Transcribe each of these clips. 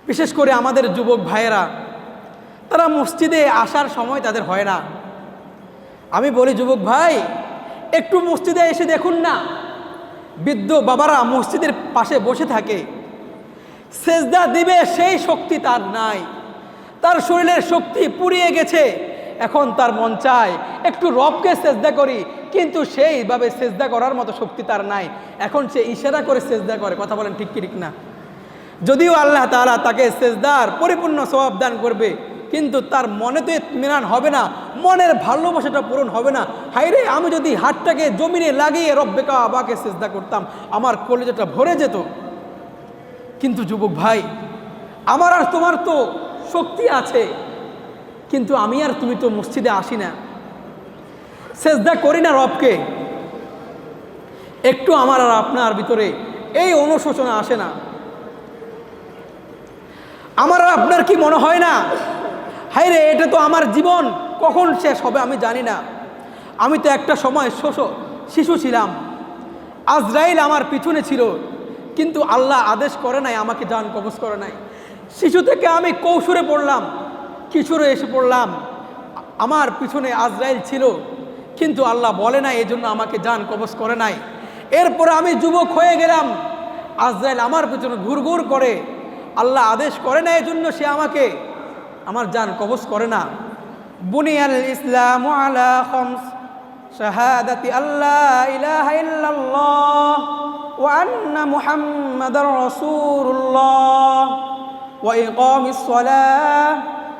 বিশেষ করে আমাদের যুবক ভাইয়েরা, তারা মসজিদে আসার সময় তাদের হয় না। আমি বলি, যুবক ভাই, একটু মসজিদে এসে দেখুন না, বৃদ্ধ বাবারা মসজিদের পাশে বসে থাকে, সেজদা দিবে সেই শক্তি তার নাই, তার শরীরের শক্তি পুড়িয়ে গেছে। এখন তার মন চায় একটু রবকে সেজদা করি, কিন্তু সেইভাবে সেজদা করার মতো শক্তি তার নাই। এখন সে ইশারা করে সেজদা করে। কথা বলেন ঠিক কি ঠিক না? যদিও আল্লাহ তাআলা তাকে সেজদার পরিপূর্ণ সওয়াব দান করবে, কিন্তু তার মনে তো ইতমিনান হবে না, মনের ভালোবাসাটা পূরণ হবে না। হায়রে, আমি যদি হাতটাকে জমিনে লাগিয়ে রব্বে কাবাকে সেজদা করতাম, আমার কলিজাটা ভরে যেত। কিন্তু যুবক ভাই, আমার আর তোমার তো শক্তি আছে, কিন্তু আমি আর তুমি তো মসজিদে আসি না, সেজদা করি না রবকে। একটু আমার আর আপনার ভিতরে এই অনুশোচনা আসে না? আমার আর আপনার কি মনে হয় না, হায়রে, এটা তো আমার জীবন কখন শেষ হবে আমি জানি না। আমি তো একটা সময় শিশু ছিলাম, আজরাইল আমার পিছনে ছিল, কিন্তু আল্লাহ আদেশ করে নাই, আমাকে জান কবজ করে নাই। শিশু থেকে আমি কৈশোরে পড়লাম, কিশোরে এসে পড়লাম, আমার পিছনে আজরাইল ছিল, কিন্তু আল্লাহ বলে নাই, এজন্য আমাকে জান কবজ করে নাই। এরপরে আমি যুবক হয়ে গেলাম, আজরাইল আমার পিছনে ঘুরঘুর করে, আল্লাহ আদেশ করে না, এজন্য সে আমাকে আমার জান কবজ করে না। বুনিয়াল ইসলামু আলা খামস, শাহাদাতি আল্লাহ ইলাহা ইল্লাল্লাহ ওয়া আন্না মুহাম্মাদার রাসূলুল্লাহ ওয়া ইকামিস সালাহ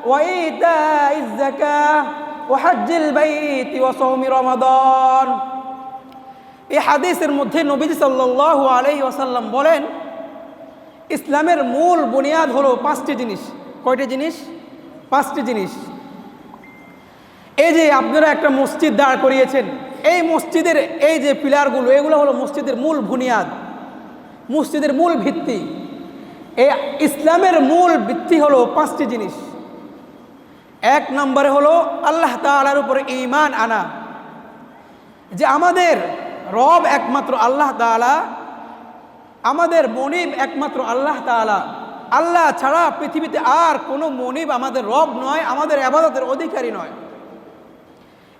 ওয়া ইতাইজ যাকাহ ওয়া হজ্জিল বাইতি ওয়া সাওমি রমাদান। এই হাদিসের মধ্যে নবীজি সাল্লাল্লাহু আলাইহি ওয়াসাল্লাম বলেন, ইসলামের মূল বুনিয়াদ হলো 5টি জিনিস। কয়টি জিনিস? 5টি জিনিস। এই যে আপনারা একটা মসজিদ দাঁড় করিয়েছেন, এই মসজিদের এই যে পিলারগুলো, এগুলো হলো মসজিদের মূল বুনিয়াদ, মসজিদের মূল ভিত্তি। এই ইসলামের মূল ভিত্তি হলো 5টি জিনিস। 1 নম্বরে হলো আল্লাহ তাআলার উপরে ঈমান আনা, যে আমাদের রব একমাত্র আল্লাহ তাআলা, আমাদের মনিব একমাত্র আল্লাহ তাআলা, আল্লাহ ছাড়া পৃথিবীতে আর কোনো মনিব আমাদের রব নয়, আমাদের ইবাদতের অধিকারী নয়।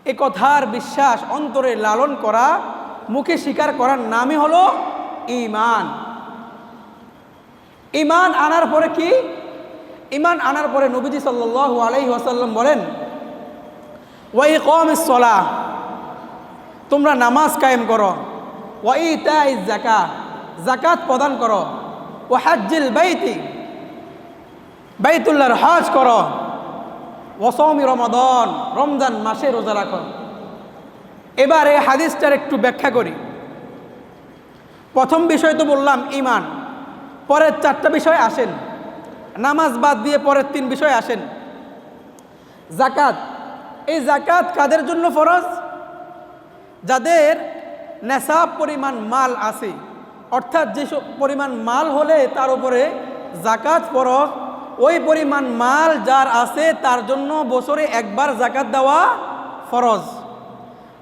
এ কথার বিশ্বাস অন্তরে লালন করা, মুখে স্বীকার করার নামই হলো ঈমান। ঈমান আনার পরে কি? ঈমান আনার পরে নবীজি সাল্লাল্লাহু আলাইহি ওয়াসাল্লাম বলেন, ওয়া ইকামিস সালাহ, তোমরা নামাজ কায়েম করো, ওয়া ইতাইজ যাকাহ, যাকাত প্রদান করো, ওয়া হজ্জিল বাইতি, বাইতুল্লাহর হজ করো, ওয়া সাওমি রমাদান, রমজান মাসে রোজা রাখো। এবার এই হাদিসটার একটু ব্যাখ্যা করি। প্রথম বিষয় তো বললাম ঈমান, পরের 4টা বিষয় আসেন, নামাজ বাদ দিয়ে পরের 3 বিষয় আসেন। যাকাত, এই যাকাত কাদের জন্য ফরজ? যাদের নেশাব পরিমাণ মাল আছে, অর্থাৎ যেসব পরিমাণ মাল হলে তার উপরে যাকাত ফরজ, ওই পরিমাণ মাল যার আছে তার জন্য বছরে একবার যাকাত দেওয়া ফরজ।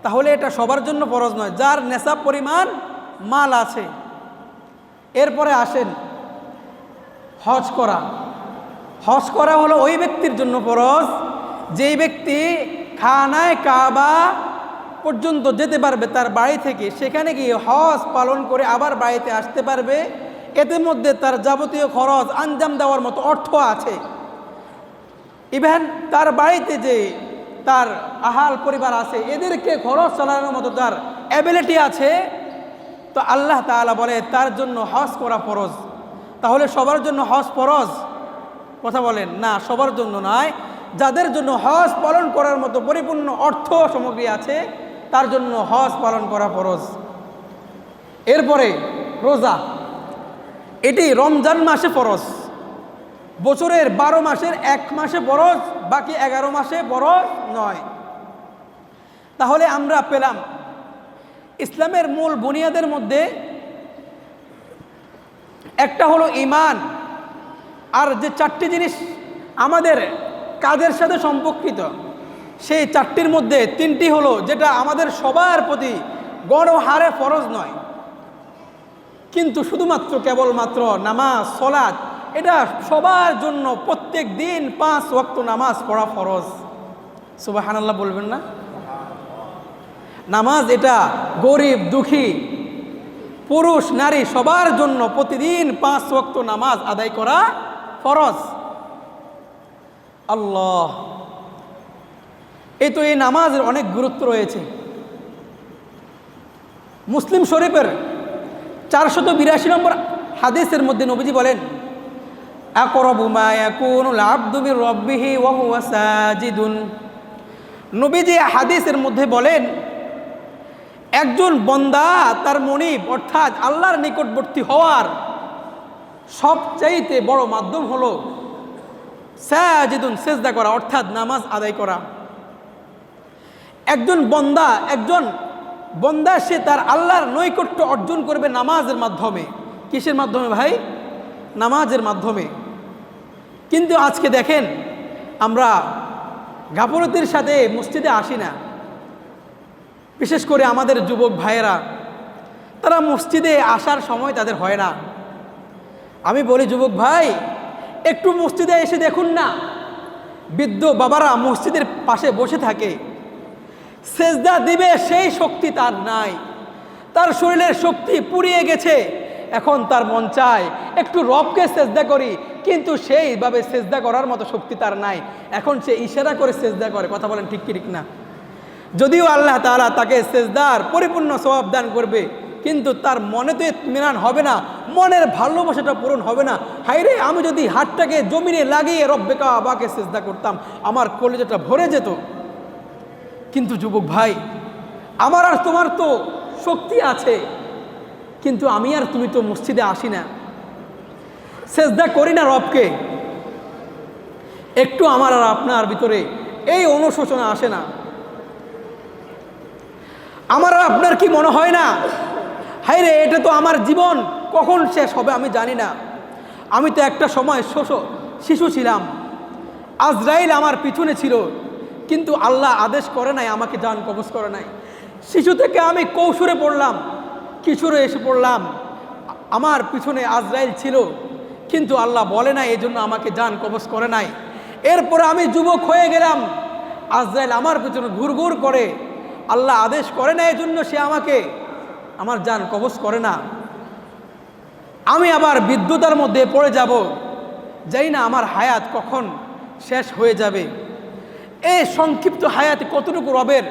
তাহলে এটা সবার জন্য ফরজ নয়, যার নেশাব পরিমাণ মাল আছে। এরপরে আসেন হজ করা। হজ করা হলো ওই ব্যক্তির জন্য ফরজ যেই ব্যক্তি খানায় কাবা পর্যন্ত যেতে পারবে তার বাড়ি থেকে, সেখানে গিয়ে হজ পালন করে আবার বাড়িতে আসতে পারবে। এতে মধ্যে তার যাবতীয় খরচ আঞ্জাম দেওয়ার মতো অর্থ আছে। ইভেন তার বাড়িতে যে তার আহাল পরিবার আছে, এদেরকে খরচ চালানোর মতো তার অ্যাবিলিটি আছে। তো আল্লাহ তাআলা বলে তার জন্য হজ করা ফরজ। তাহলে সবার জন্য হজ ফরজ? কথা বলেন না, সবার জন্য নয়। যাদের জন্য হজ পালন করার মতো পরিপূর্ণ অর্থ সামগ্রী আছে তার জন্য হজ পালন করা ফরজ। এরপরে রোজা, এটি রমজান মাসে ফরজ, বছরের 12 মাসের 1 মাসে ফরজ, বাকি 11 মাসে ফরজ নয়। তাহলে আমরা পেলাম ইসলামের মূল বুনিয়াদের মধ্যে একটা হলো ঈমান, আর যে 4টি জিনিস আমাদের কাজের সাথে সম্পর্কিত, সেই 4টির মধ্যে 3টি হলো যেটা আমাদের সবার প্রতি গণহারে ফরজ নয়, কিন্তু শুধুমাত্র কেবলমাত্র নামাজ সালাত এটা সবার জন্য প্রত্যেক দিন 5 ওয়াক্ত নামাজ পড়া ফরজ। সুবহানাল্লাহ বলবেন না? নামাজ এটা গরিব দুঃখী পুরুষ নারী সবার জন্য প্রতিদিন 5 ওয়াক্ত নামাজ আদায় করা ফরজ। আল্লাহ, এই নামাজের অনেক গুরুত্ব রয়েছে। মুসলিম শরীফের 482 নম্বর হাদিসের মধ্যে নবীজি বলেন, আকরাবু মা ইয়াকুনুল আবদু মির রাব্বিহি ওয়া হুয়া সাজিদুন। নবীজি হাদিসের মধ্যে বলেন, একজন বান্দা তার মনিব অর্থাৎ আল্লাহর নিকটবর্তী হওয়ার সবচাইতে বড় মাধ্যম হলো সাজিদুন, সিজদা করা অর্থাৎ নামাজ আদায় করা। একজন বান্দা সে তার আল্লাহর নৈকট্য অর্জন করবে নামাজের মাধ্যমে। কিসের মাধ্যমে ভাই? নামাজের মাধ্যমে। কিন্তু আজকে দেখেন, আমরা গাফলতির সাথে মসজিদে আসি না। বিশেষ করে আমাদের যুবক ভাইয়েরা, তারা মসজিদে আসার সময় তাদের হয় না। আমি বলি, যুবক ভাই, একটু মসজিদে এসে দেখুন না, বৃদ্ধ বাবারা মসজিদের পাশে বসে থাকে, সেজদা দিবে সেই শক্তি তার নাই, তার শরীরের শক্তি পুড়িয়ে গেছে। এখন তার মন চায় একটু রবকে সেজদা করি, কিন্তু সেইভাবে সেজদা করার মতো শক্তি তার নাই। এখন সে ইশারা করে সেজদা করে। কথা বলেন ঠিক কি ঠিক না? যদিও আল্লাহ তাআলা তাকে সেজদার পরিপূর্ণ সওয়াব দান করবে, কিন্তু তার মনে তো ইতমিনান হবে না, মনের ভালোবাসাটা পূরণ হবে না। হায়রে, আমি যদি হাতটাকে জমিনে লাগিয়ে রব্বে কাবাকে সেজদা করতাম, আমার কলিজাটা ভরে যেত। কিন্তু যুবক ভাই, আমার আর তোমার তো শক্তি আছে, কিন্তু আমি আর তুমি তো মসজিদে আসি না, সেজদা করি না রবকে। একটু আমার আর আপনার ভিতরে এই অনুশোচনা আসে না? আমার আর আপনার কি মনে হয় না, হায়রে এটা তো আমার জীবন কখন শেষ হবে আমি জানি না। আমি তো একটা সময় শিশু ছিলাম, আজরাইল আমার পিছনে ছিল, কিন্তু আল্লাহ আদেশ করে নাই, আমাকে জান কবজ করে নাই। শিশু থেকে আমি কৈশোরে পড়লাম, কিশোরে এসে পড়লাম, আমার পিছনে আজরাইল ছিল, কিন্তু আল্লাহ বলে নাই, এই জন্য আমাকে জান কবজ করে নাই। এরপরে আমি যুবক হয়ে গেলাম, আজরাইল আমার পিছনে ঘুরঘুর করে, আল্লাহ আদেশ করে না, এই জন্য সে আমাকে আমার জান কবজ করে না। আমি আবার বিদ্যুতার মধ্যে পড়ে যাব, জানি না আমার হায়াত কখন শেষ হয়ে যাবে। এই সংক্ষিপ্ত হায়াতে কতটুকু রবের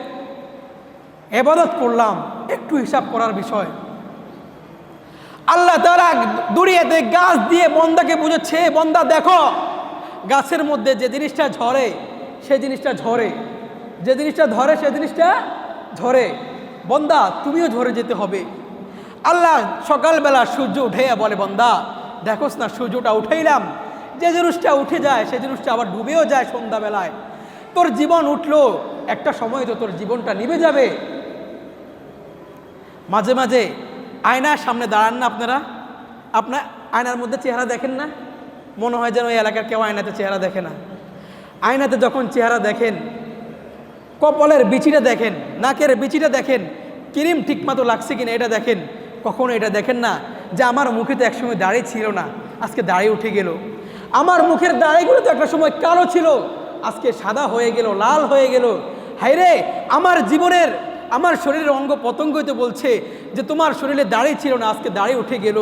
ইবাদত করলাম, একটু হিসাব করার বিষয়। আল্লাহ তাআলা দুনিয়াতে গাছ দিয়ে বান্দাকে বুঝাচ্ছে, বান্দা দেখো, গাছের মধ্যে যে জিনিসটা ঝরে সে জিনিসটা ঝরে, যে জিনিসটা ধরে সে জিনিসটা ঝরে। বান্দা তুমিও ঝরে যেতে হবে। আল্লাহ সকালবেলা সূর্য উঠে বলে, বান্দা দেখোস না, সূর্যটা উঠাইলাম, যে জিনিসটা উঠে যায় সে জিনিসটা আবার ডুবেও যায় সন্ধ্যাবেলায়। তোর জীবন উঠলো, একটা সময় তো তোর জীবনটা নিভে যাবে। মাঝে মাঝে আয়নার সামনে দাঁড়ান না আপনারা? আপনার আয়নার মধ্যে চেহারা দেখেন না? মনে হয় যেন ওই এলাকার কেউ আয়নাতে চেহারা দেখে না। আয়নাতে যখন চেহারা দেখেন, কপালের বিচিটা দেখেন, নাকের বিচিটা দেখেন, ক্রিম ঠিকমতো লাগছে কিনা এটা দেখেন। কখনো এটা দেখেন না যে আমার মুখে তো একসময় দাড়ি ছিল না, আজকে দাড়ি উঠে গেল। আমার মুখের দাড়িগুলো তো একটা সময় কালো ছিল, আজকে সাদা হয়ে গেল, লাল হয়ে গেল। হায়রে, আমার জীবনের, আমার শরীরের অঙ্গ পতঙ্গই তো বলছে যে তোমার শরীরে দাড়ি ছিল না, আজকে দাড়ি উঠে গেল।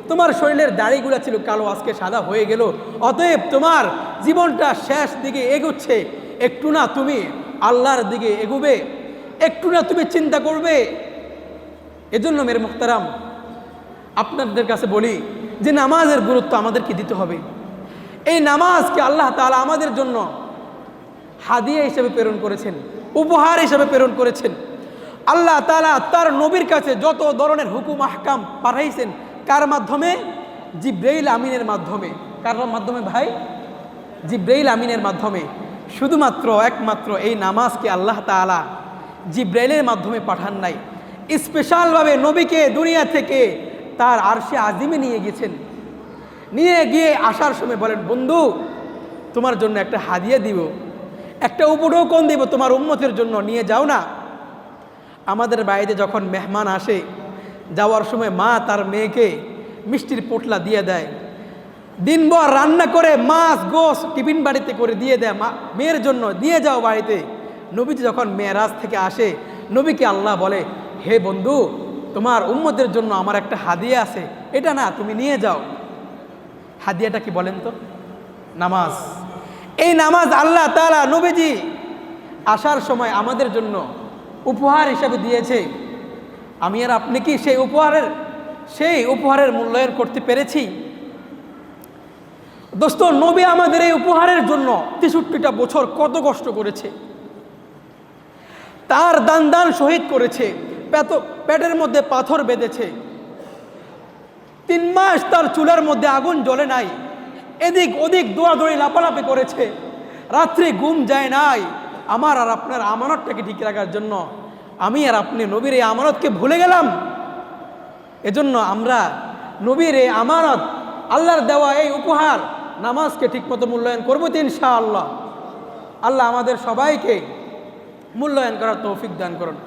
তোমার শরীরের দাড়িগুলো ছিল কালো, আজকে সাদা হয়ে গেল। অতএব তোমার জীবনটা শেষ দিকে এগোচ্ছে। একটু না তুমি আল্লাহর দিকে এগোবে, একটু না তুমি চিন্তা করবে। এজন্য মেরে মুহতারাম, আপনাদের কাছে বলি যে নামাজের গুরুত্ব আমাদেরকে দিতে হবে। এই নামাজকে আল্লাহ তাআলা আমাদের জন্য হাদিয়া হিসেবে প্রেরণ করেছেন, উপহার হিসেবে প্রেরণ করেছেন। আল্লাহ তাআলা তার নবীর কাছে যত ধরনের হুকুম আহকাম পাঠাইছেন, কার মাধ্যমে? জিব্রাইল আমিনের মাধ্যমে। কার মাধ্যমে ভাই? জিব্রাইল আমিনের মাধ্যমে। শুধুমাত্র একমাত্র এই নামাজকে আল্লাহ তাআলা জিব্রাইলের মাধ্যমে পাঠান নাই, স্পেশালভাবে নবীকে দুনিয়া থেকে তার আরশে আজিমে নিয়ে গেছেন। নিয়ে গিয়ে আসার সময় বলেন, বন্ধু তোমার জন্য একটা হাদিয়া দিব, একটা উপঢৌকন দিব তোমার উম্মতের জন্য, নিয়ে যাও না। আমাদের বাড়িতে যখন মেহমান আসে, যাওয়ার সময় মা তার মেয়েকে মিষ্টির পোটলা দিয়ে দেয়। দিনভর রান্না করে মাছ গোস টিফিন বাড়িতে করে দিয়ে দেয়, মেয়ের জন্য দিয়ে যাও বাড়িতে। নবীজি যখন মেয়েরাজ থেকে আসে, নবীকে আল্লাহ বলে, হে বন্ধু, তোমার উম্মতের জন্য আমার একটা হাদিয়া আছে, এটা না তুমি নিয়ে যাও। হাদিয়াটা কি বলেন তো? নামাজ। এই নামাজ আল্লাহ তাআলা নবীজি আসার সময় আমাদের জন্য উপহার হিসাবে দিয়েছে। আমি আর আপনি কি সেই উপহারের মূল্যায়ন করতে পেরেছি? দোস্ত, নবী আমাদের এই উপহারের জন্য 63টা বছর কত কষ্ট করেছে, তার দান শহীদ করেছে, পেটের মধ্যে পাথর বেঁধেছে, 3 মাস তার চুলার মধ্যে আগুন জ্বলে নাই, এদিক ওদিক দৌড়াদৌড়ি লাপালাপি করেছে, রাত্রে ঘুম যায় নাই আমার আর আপনার আমানতটাকে ঠিক রাখার জন্য। আমি আর আপনি নবীর এই আমানতকে ভুলে গেলাম। এজন্য আমরা নবীর এই আমানত, আল্লাহর দেওয়া এই উপহার নামাজকে ঠিকমতো মূল্যায়ন করবো তো ইনশাআল্লাহ। আল্লাহ আমাদের সবাইকে মূল্যায়ন করার তৌফিক দান করুন।